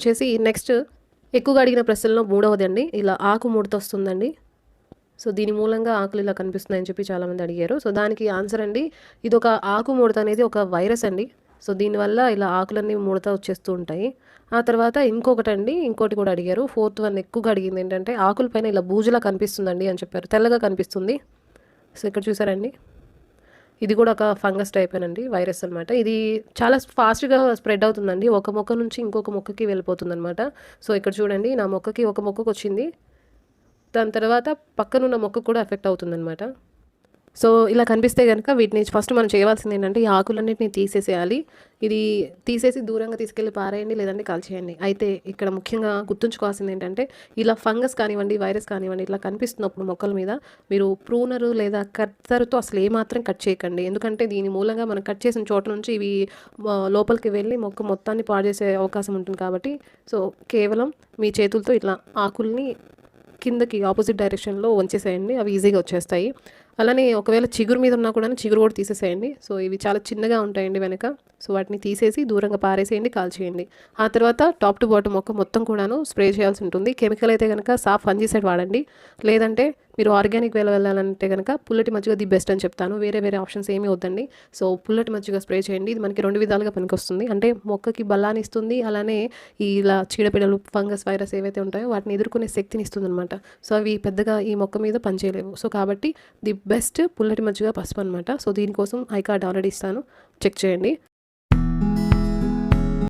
వచ్చేసి నెక్స్ట్ ఎక్కువగా అడిగిన ప్రశ్నల్లో మూడవదండి, ఇలా ఆకు ముడత వస్తుందండి. సో దీని మూలంగా ఆకులు ఇలా కనిపిస్తున్నాయని చెప్పి చాలామంది అడిగారు. సో దానికి ఆన్సర్ అండి, ఇది ఒక ఆకు ముడత అనేది ఒక వైరస్ అండి. సో దీనివల్ల ఇలా ఆకులన్నీ ముడత వచ్చేస్తూ ఉంటాయి. ఆ తర్వాత ఇంకోటి కూడా అడిగారు. ఫోర్త్ వన్ ఎక్కువగా అడిగింది ఏంటంటే, ఆకులపైన ఇలా బూజులా కనిపిస్తుందండి అని చెప్పారు, తెల్లగా కనిపిస్తుంది. సో ఇక్కడ చూసారండి, ఇది కూడా ఒక ఫంగస్ టైపేనండి, వైరస్ అనమాట. ఇది చాలా ఫాస్ట్గా స్ప్రెడ్ అవుతుందండి, ఒక మొక్క నుంచి ఇంకొక మొక్కకి వెళ్ళిపోతుంది అనమాట. సో ఇక్కడ చూడండి, నా మొక్కకి ఒక మొక్కకు వచ్చింది, దాని తర్వాత పక్కనున్న మొక్క కూడా ఎఫెక్ట్ అవుతుందన్నమాట. సో ఇలా కనిపిస్తే కనుక వీటిని ఫస్ట్ మనం చేయవలసింది ఏంటంటే, ఈ ఆకులన్నింటినీ తీసేసేయాలి. ఇది తీసేసి దూరంగా తీసుకెళ్ళి పారేయండి, లేదంటే కాల్చేయండి. అయితే ఇక్కడ ముఖ్యంగా గుర్తుంచుకోవాల్సింది ఏంటంటే, ఇలా ఫంగస్ కానివ్వండి, వైరస్ కానివ్వండి, ఇట్లా కనిపిస్తున్నప్పుడు మొక్కల మీద మీరు ప్రూనరు లేదా కత్తెరతో అసలు ఏమాత్రం కట్ చేయకండి. ఎందుకంటే దీని మూలంగా మనం కట్ చేసిన చోట నుంచి ఇవి లోపలికి వెళ్ళి మొక్క మొత్తాన్ని పాడు చేసే అవకాశం ఉంటుంది. కాబట్టి సో కేవలం మీ చేతులతో ఇట్లా ఆకుల్ని కిందకి ఆపోజిట్ డైరెక్షన్లో వంచేసేయండి, అవి ఈజీగా వచ్చేస్తాయి. అలానే ఒకవేళ చిగురు మీద ఉన్నా కూడా చిగురు కూడా తీసేసేయండి. సో ఇవి చాలా చిన్నగా ఉంటాయండి వెనక. సో వాటిని తీసేసి దూరంగా పారేసేయండి, కాల్చేయండి. ఆ తర్వాత టాప్ టు బాటమ్ మొక్క మొత్తం కూడాను స్ప్రే చేయాల్సి ఉంటుంది. కెమికల్ అయితే కనుక సాఫ్ ఫంగిసైడ్ వాడండి, లేదంటే మీరు ఆర్గానిక్ వెళ్ళాలంటే కనుక పుల్లటి మజ్జిగ ది బెస్ట్ అని చెప్తాను. వేరే ఆప్షన్స్ ఏమీ వద్దండి. సో పుల్లటి మజ్జిగ స్ప్రే చేయండి. ఇది మనకి 2 విధాలుగా పనికొస్తుంది. అంటే మొక్కకి బలాన్ని ఇస్తుంది, అలానే ఇలా చీడపీడలు, ఫంగస్, వైరస్ ఏవైతే ఉంటాయో వాటిని ఎదుర్కొనే శక్తిని ఇస్తుంది అనమాట. సో అవి పెద్దగా ఈ మొక్క మీద పనిచేయలేవు. సో కాబట్టి ది బెస్ట్ పుల్లటి మజ్జిగ, పసుపు అనమాట. సో దీనికోసం ఐ కార్డ్ ఆల్రెడీ ఇస్తాను, చెక్ చేయండి.